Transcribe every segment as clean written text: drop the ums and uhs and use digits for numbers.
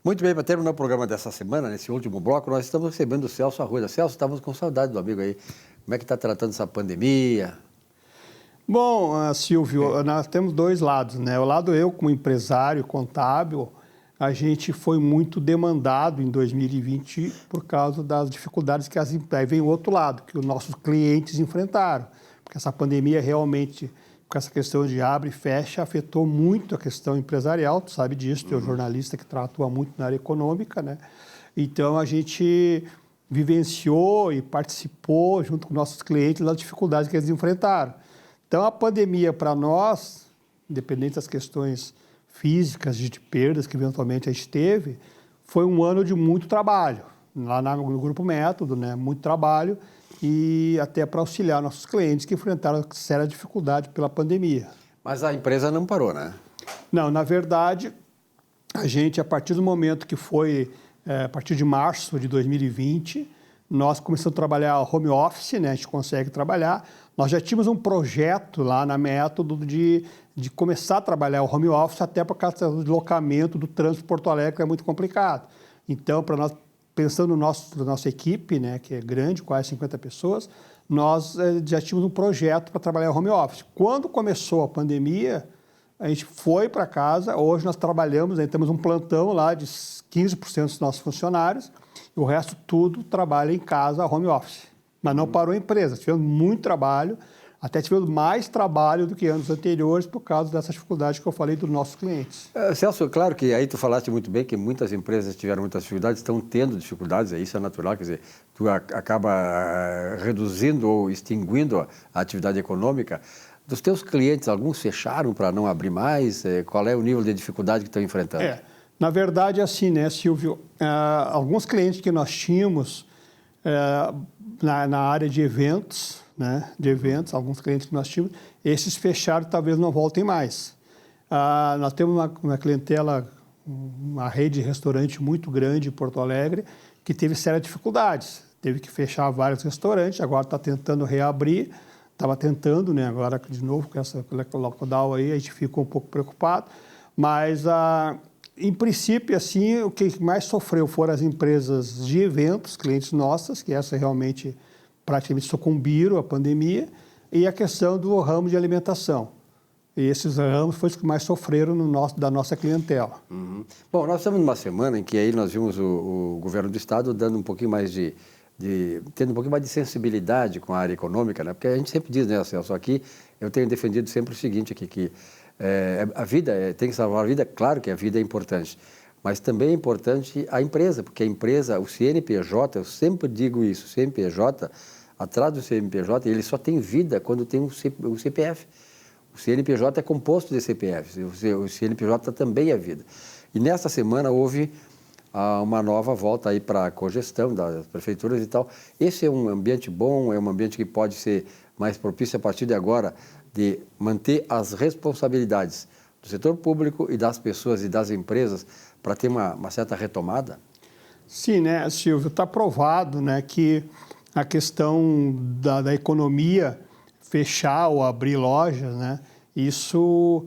Muito bem, para terminar o programa dessa semana, nesse último bloco, nós estamos recebendo o Celso Arruda. Celso, estávamos com saudade do amigo aí. Como é que está tratando essa pandemia? Bom, Silvio, nós temos dois lados, né? O lado eu, como empresário contábil, a gente foi muito demandado em 2020 por causa das dificuldades que aí vem o outro lado, que os nossos clientes enfrentaram. Porque essa pandemia realmente, com essa questão de abre e fecha, afetou muito a questão empresarial, tu sabe disso, tu é um jornalista que atua muito na área econômica, né? Então, a gente vivenciou e participou, junto com nossos clientes, das dificuldades que eles enfrentaram. Então, a pandemia, para nós, independente das questões físicas, de perdas que eventualmente a gente teve, foi um ano de muito trabalho. Lá no Grupo Método, né? Muito trabalho e até para auxiliar nossos clientes que enfrentaram séria dificuldade pela pandemia. Mas a empresa não parou, né? Não, na verdade, a gente, a partir do momento que foi, a partir de março de 2020, nós começamos a trabalhar home office, né? A gente consegue trabalhar. Nós já tínhamos um projeto lá na Método de começar a trabalhar o home office até por causa do deslocamento do trânsito de Porto Alegre, que é muito complicado. Então, para nós, pensando na nossa equipe, né, que é grande, quase 50 pessoas, nós já tínhamos um projeto para trabalhar home office. Quando começou a pandemia, a gente foi para casa. Hoje nós trabalhamos, temos um plantão lá de 15% dos nossos funcionários, e o resto tudo trabalha em casa, home office. Mas não parou a empresa, tivemos muito trabalho, até tivemos mais trabalho do que anos anteriores por causa dessa dificuldade que eu falei dos nossos clientes. Celso, claro que aí tu falaste muito bem que muitas empresas tiveram muitas dificuldades, estão tendo dificuldades, isso é natural, quer dizer, tu acaba reduzindo ou extinguindo a atividade econômica. Dos teus clientes, alguns fecharam para não abrir mais? Qual é o nível de dificuldade que estão enfrentando? Na verdade, assim, né, Silvio, alguns clientes que nós tínhamos na área de eventos, né, alguns clientes que nós tínhamos, esses fecharam e talvez não voltem mais. Nós temos uma clientela, uma rede de restaurante muito grande em Porto Alegre, que teve sérias dificuldades. Teve que fechar vários restaurantes, agora está tentando reabrir. Estava tentando, né, agora de novo com essa lockdown aí, a gente ficou um pouco preocupado. Mas, em princípio, assim, o que mais sofreu foram as empresas de eventos, clientes nossas, que essa realmente praticamente sucumbiram à pandemia, e a questão do ramo de alimentação. E esses ramos foram os que mais sofreram da nossa clientela. Uhum. Bom, nós estamos numa semana em que aí nós vimos o governo do estado dando um pouquinho mais tendo um pouquinho mais de sensibilidade com a área econômica, né? Porque a gente sempre diz, né, Celso, aqui eu tenho defendido sempre o seguinte aqui, que a vida, tem que salvar a vida, claro que a vida é importante, mas também é importante a empresa, porque a empresa, o CNPJ, eu sempre digo isso, o CNPJ, atrás do CNPJ, ele só tem vida quando tem o CPF. O CNPJ é composto de CPF, o CNPJ também é vida. E nesta semana houve uma nova volta aí para a cogestão das prefeituras e tal. Esse é um ambiente bom, é um ambiente que pode ser mais propício a partir de agora de manter as responsabilidades do setor público e das pessoas e das empresas para ter uma certa retomada? Sim, né, Silvio, está provado, né, que a questão da economia fechar ou abrir lojas, né, isso,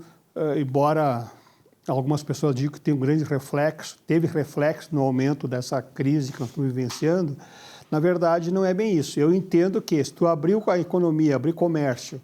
embora algumas pessoas digam que tem um grande reflexo, teve reflexo no aumento dessa crise que nós estamos vivenciando, na verdade não é bem isso. Eu entendo que se tu abrir a economia, abrir comércio,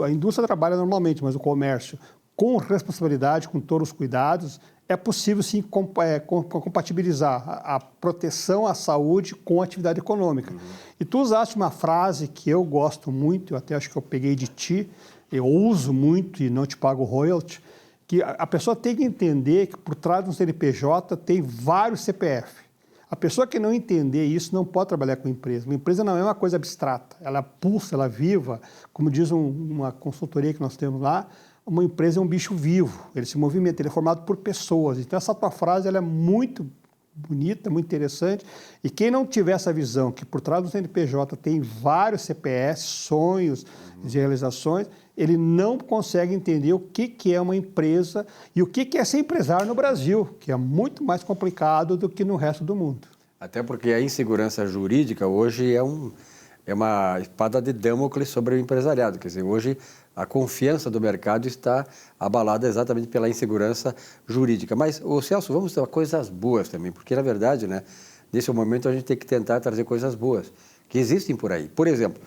a indústria trabalha normalmente, mas o comércio com responsabilidade, com todos os cuidados, é possível sim compatibilizar a proteção à saúde com a atividade econômica. E tu usaste uma frase que eu gosto muito, eu até acho que eu peguei de ti, eu uso muito e não te pago royalty, que a pessoa tem que entender que por trás de um CNPJ tem vários CPF. A pessoa que não entender isso não pode trabalhar com empresa. Uma empresa não é uma coisa abstrata, ela pulsa, ela viva. Como diz uma consultoria que nós temos lá, uma empresa é um bicho vivo, ele se movimenta, ele é formado por pessoas. Então essa tua frase ela é muito bonita, muito interessante. E quem não tiver essa visão, que por trás do CNPJ tem vários CPS, sonhos e realizações, ele não consegue entender o que é uma empresa e o que é ser empresário no Brasil, que é muito mais complicado do que no resto do mundo. Até porque a insegurança jurídica hoje é é uma espada de Damocles sobre o empresariado. Quer dizer, hoje a confiança do mercado está abalada exatamente pela insegurança jurídica. Mas, Celso, vamos ter coisas boas também, porque, na verdade, né, nesse momento a gente tem que tentar trazer coisas boas que existem por aí. Por exemplo,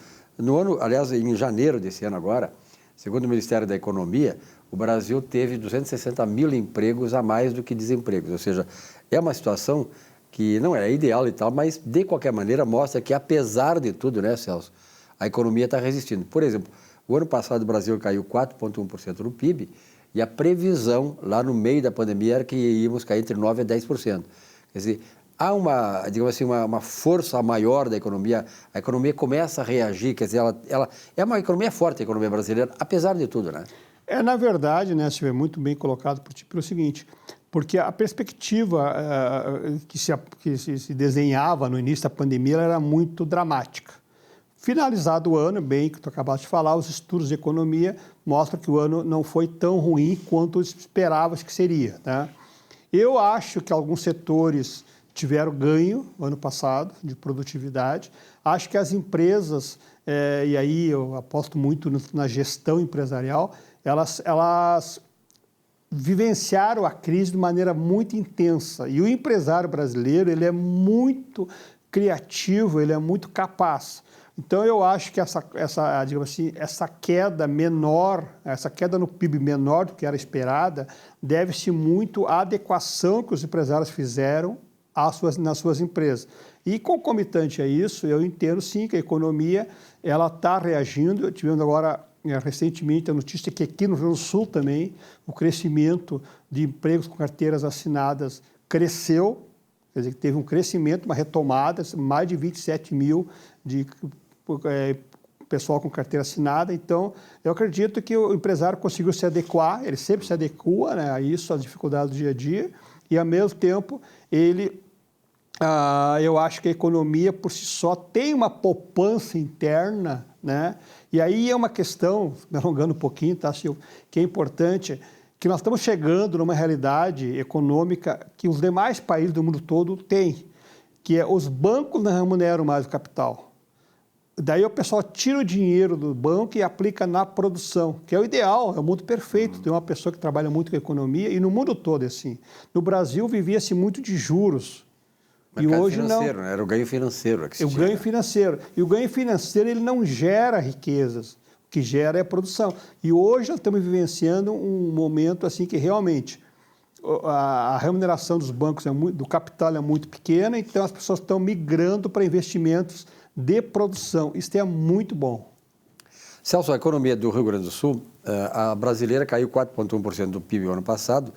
aliás, em janeiro desse ano agora, segundo o Ministério da Economia, o Brasil teve 260 mil empregos a mais do que desempregos. Ou seja, é uma situação que não é ideal e tal, mas de qualquer maneira mostra que, apesar de tudo, né, Celso, a economia está resistindo. Por exemplo, o ano passado o Brasil caiu 4,1% no PIB e a previsão lá no meio da pandemia era que íamos cair entre 9% a 10%. Quer dizer, há uma, digamos assim, uma força maior da economia, a economia começa a reagir, quer dizer, ela é uma economia forte, a economia brasileira, apesar de tudo, né? Na verdade, né, Silvio, é muito bem colocado por ti, pelo seguinte, porque a perspectiva que se desenhava no início da pandemia ela era muito dramática. Finalizado o ano, bem que tu acabaste de falar, os estudos de economia mostram que o ano não foi tão ruim quanto esperava que seria, né? Eu acho que alguns setores tiveram ganho no ano passado de produtividade. Acho que as empresas, e aí eu aposto muito na gestão empresarial, elas vivenciaram a crise de maneira muito intensa. E o empresário brasileiro, ele é muito criativo, ele é muito capaz. Então, eu acho que digamos assim, essa queda menor, essa queda no PIB menor do que era esperada, deve-se muito à adequação que os empresários fizeram nas suas empresas. E, concomitante a isso, eu entendo, sim, que a economia está reagindo. Tivemos agora, recentemente, a notícia que aqui no Rio Grande do Sul também, o crescimento de empregos com carteiras assinadas cresceu, quer dizer, que teve um crescimento, uma retomada, mais de 27 mil de pessoal com carteira assinada. Então, eu acredito que o empresário conseguiu se adequar, ele sempre se adequa, né, a isso, às dificuldades do dia a dia, e, ao mesmo tempo, eu acho que a economia, por si só, tem uma poupança interna, né? E aí é uma questão, me alongando um pouquinho, tá, Silvio, que é importante, que nós estamos chegando numa realidade econômica que os demais países do mundo todo têm, que é os bancos não remuneram mais o capital. Daí o pessoal tira o dinheiro do banco e aplica na produção, que é o ideal, é o mundo perfeito. Tem uma pessoa que trabalha muito com economia e no mundo todo é assim. No Brasil vivia-se muito de juros. E hoje não. Né? Era o ganho financeiro. O ganho financeiro. E o ganho financeiro ele não gera riquezas. O que gera é a produção. E hoje nós estamos vivenciando um momento assim que realmente a remuneração dos bancos, do capital é muito pequena, então as pessoas estão migrando para investimentos de produção. Isso é muito bom. Celso, a economia do Rio Grande do Sul, a brasileira caiu 4,1% do PIB no ano passado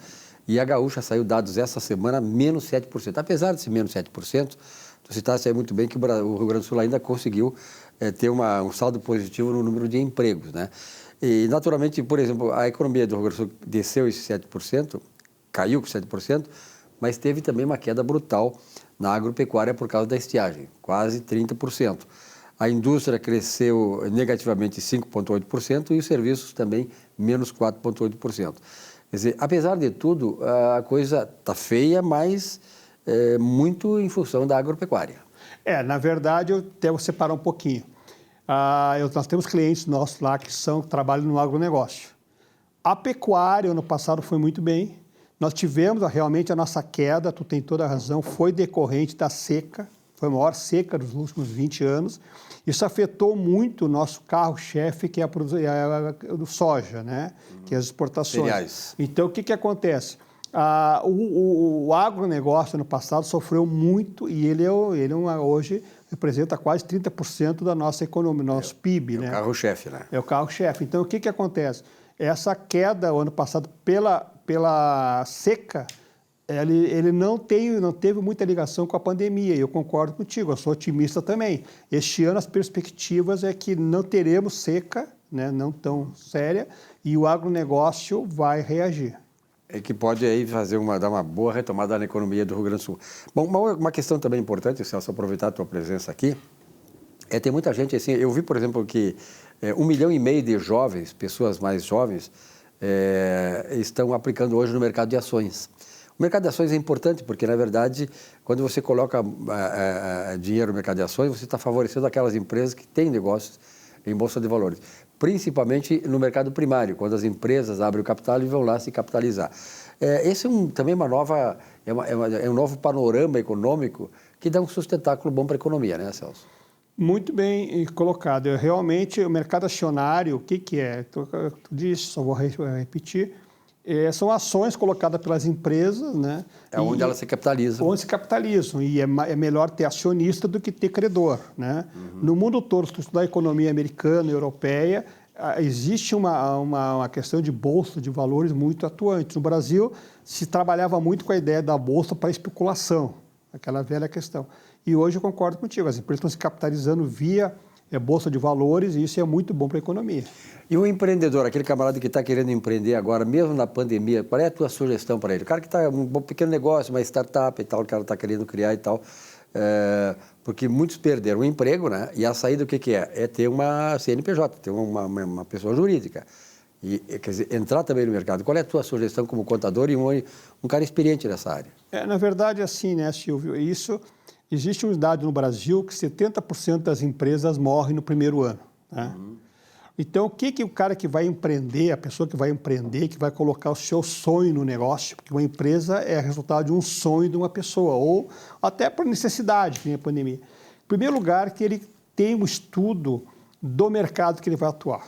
e a gaúcha saiu dados essa semana menos 7%. Apesar desse menos 7%, tu citaste aí muito bem que o Rio Grande do Sul ainda conseguiu ter um saldo positivo no número de empregos, né? E, naturalmente, por exemplo, a economia do Rio Grande do Sul desceu esse 7%, caiu com 7%, mas teve também uma queda brutal na agropecuária por causa da estiagem, quase 30%. A indústria cresceu negativamente 5,8% e os serviços também menos 4,8%. Quer dizer, apesar de tudo, a coisa está feia, mas muito em função da agropecuária. Na verdade, eu devo separar um pouquinho. Nós temos clientes nossos lá que trabalham no agronegócio. A pecuária, ano passado, foi muito bem. Nós tivemos realmente a nossa queda, tu tem toda a razão, foi decorrente da seca, foi a maior seca dos últimos 20 anos. Isso afetou muito o nosso carro-chefe, que é a soja, né? Que é as exportações. Cereais. Então, o que acontece? O agronegócio, ano passado, sofreu muito e ele hoje representa quase 30% da nossa economia, nosso PIB. É o carro-chefe, né? É o carro-chefe. Então, o que acontece? Essa queda, o ano passado, pela seca, ele não teve muita ligação com a pandemia. Eu concordo contigo, eu sou otimista também. Este ano as perspectivas é que não teremos seca, né, não tão séria, e o agronegócio vai reagir. É que pode aí dar uma boa retomada na economia do Rio Grande do Sul. Bom, uma questão também importante, Celso, aproveitar a tua presença aqui, tem muita gente assim, eu vi, por exemplo, que 1,5 milhão de jovens, pessoas mais jovens, estão aplicando hoje no mercado de ações. O mercado de ações é importante porque, na verdade, quando você coloca dinheiro no mercado de ações, você está favorecendo aquelas empresas que têm negócios em bolsa de valores, principalmente no mercado primário, quando as empresas abrem o capital e vão lá se capitalizar. Esse também é um novo panorama econômico que dá um sustentáculo bom para a economia, né, Celso? Muito bem colocado. Realmente, o mercado acionário, o que é? Tu disse, só vou repetir, são ações colocadas pelas empresas, né? Onde elas se capitalizam. Onde se capitalizam. E é melhor ter acionista do que ter credor, né? No mundo todo, se tu estudar a economia americana, europeia, existe uma questão de bolsa de valores muito atuante. No Brasil, se trabalhava muito com a ideia da bolsa para especulação, aquela velha questão. E hoje eu concordo contigo, as empresas estão se capitalizando via bolsa de valores e isso é muito bom para a economia. E o empreendedor, aquele camarada que está querendo empreender agora, mesmo na pandemia, qual é a tua sugestão para ele? O cara que está um pequeno negócio, uma startup e tal, o cara está querendo criar e tal, porque muitos perderam o emprego, né? E a saída o que é? É ter uma CNPJ, ter uma pessoa jurídica. E, quer dizer, entrar também no mercado. Qual é a tua sugestão como contador e um cara experiente nessa área? Na verdade, assim, né, Silvio, existe um dado no Brasil que 70% das empresas morrem no primeiro ano, né? Então, o que o cara que vai empreender, a pessoa que vai empreender, que vai colocar o seu sonho no negócio, porque uma empresa é resultado de um sonho de uma pessoa, ou até por necessidade, que nem a pandemia. Em primeiro lugar, que ele tem um estudo do mercado que ele vai atuar,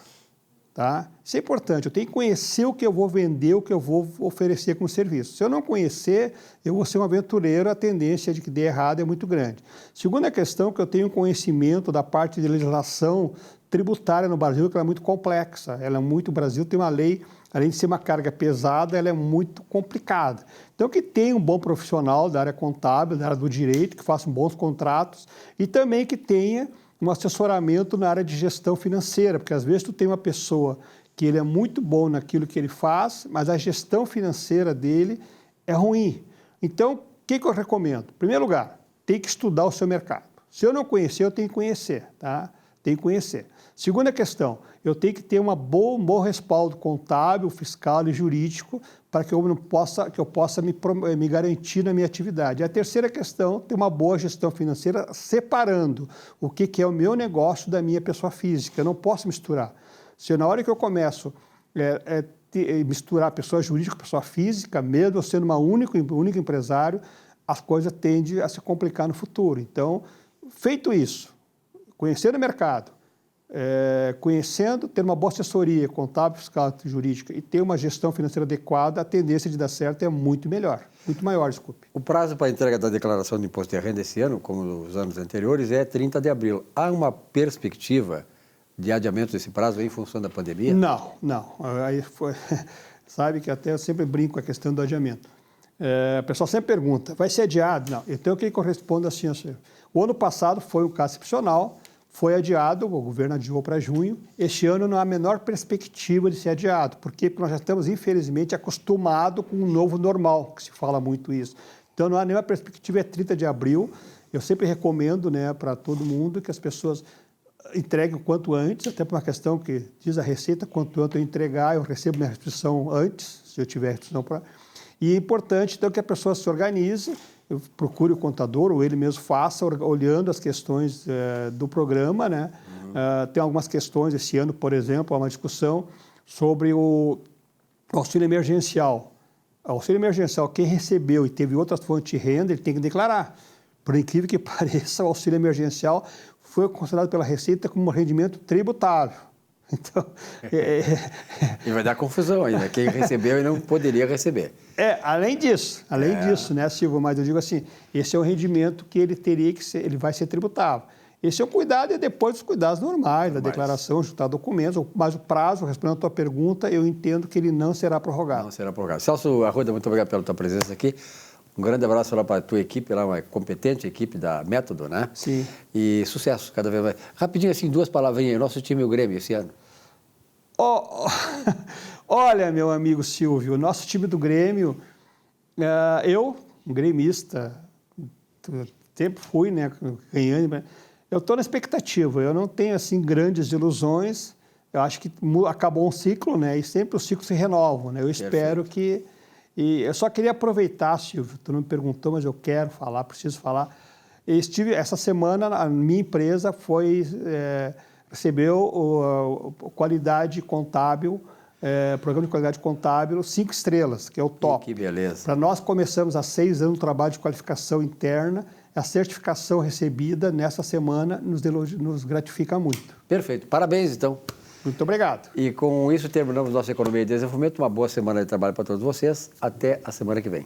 tá? Isso é importante, eu tenho que conhecer o que eu vou vender, o que eu vou oferecer como serviço. Se eu não conhecer, eu vou ser um aventureiro, a tendência de que dê errado é muito grande. Segunda questão, que eu tenho conhecimento da parte de legislação tributária no Brasil, que ela é muito complexa. O Brasil tem uma lei, além de ser uma carga pesada, ela é muito complicada. Então, que tenha um bom profissional da área contábil, da área do direito, que faça bons contratos e também que tenha um assessoramento na área de gestão financeira, porque às vezes tu tem uma pessoa que ele é muito bom naquilo que ele faz, mas a gestão financeira dele é ruim. Então, o que eu recomendo? Em primeiro lugar, tem que estudar o seu mercado. Se eu não conhecer, eu tenho que conhecer, tá? Tem que conhecer. Segunda questão, eu tenho que ter um bom respaldo contábil, fiscal e jurídico para que eu possa me garantir na minha atividade. A terceira questão, ter uma boa gestão financeira separando o que é o meu negócio da minha pessoa física. Eu não posso misturar. Se na hora que eu começo misturar pessoa jurídica com pessoa física, mesmo eu sendo um único empresário, as coisas tendem a se complicar no futuro. Então, feito isso, conhecer o mercado, ter uma boa assessoria contábil, fiscal e jurídica e ter uma gestão financeira adequada, a tendência de dar certo é muito maior, desculpe. O prazo para a entrega da declaração de imposto de renda esse ano, como nos anos anteriores, é 30 de abril. Há uma perspectiva de adiamento desse prazo em função da pandemia? Não. Aí sabe que até eu sempre brinco com a questão do adiamento. O pessoal sempre pergunta, vai ser adiado? Não. Então, o que corresponde assim? O ano passado foi um caso excepcional, foi adiado, o governo adiou para junho. Este ano não há a menor perspectiva de ser adiado. Por quê? Porque nós já estamos, infelizmente, acostumados com um novo normal, que se fala muito isso. Então, não há nenhuma perspectiva, é 30 de abril. Eu sempre recomendo, né, para todo mundo que as pessoas entreguem o quanto antes, até por uma questão que diz a Receita, quanto antes eu entregar, eu recebo minha restituição antes, se eu tiver restituição para... E é importante, então, que a pessoa se organize, procure o contador, ou ele mesmo faça, olhando as questões do programa, né? Tem algumas questões, esse ano, por exemplo, há uma discussão sobre o auxílio emergencial. O auxílio emergencial, quem recebeu e teve outras fontes de renda, ele tem que declarar. Por incrível que pareça, o auxílio emergencial foi considerado pela Receita como um rendimento tributável. Então, E vai dar confusão ainda, quem recebeu e não poderia receber. Além disso, né, Silvio? Mas eu digo assim, esse é um rendimento que ele teria que ser, ele vai ser tributável. Esse é o cuidado e depois os cuidados normais, da declaração, juntar documentos, mas o prazo, respondendo a tua pergunta, eu entendo que ele não será prorrogado. Não será prorrogado. Celso Arruda, muito obrigado pela tua presença aqui. Um grande abraço lá para a tua equipe, lá uma competente equipe da Método, né? Sim. E sucesso cada vez mais. Rapidinho, assim, 2 palavrinhas. Nosso time, o Grêmio, esse ano. Olha, meu amigo Silvio, o nosso time do Grêmio, um gremista, sempre fui, né, ganhando, eu estou na expectativa, eu não tenho, assim, grandes ilusões, eu acho que acabou um ciclo, né, e sempre os ciclos se renovam, né, eu espero que E eu só queria aproveitar, Silvio, tu não me perguntou, mas eu quero falar, preciso falar. Essa semana, a minha empresa recebeu qualidade contábil, programa de qualidade contábil 5 estrelas, que é o top. Que beleza. Para nós começamos há 6 anos o trabalho de qualificação interna, a certificação recebida nessa semana nos gratifica muito. Perfeito. Parabéns, então. Muito obrigado. E com isso terminamos nossa Economia e Desenvolvimento. Uma boa semana de trabalho para todos vocês. Até a semana que vem.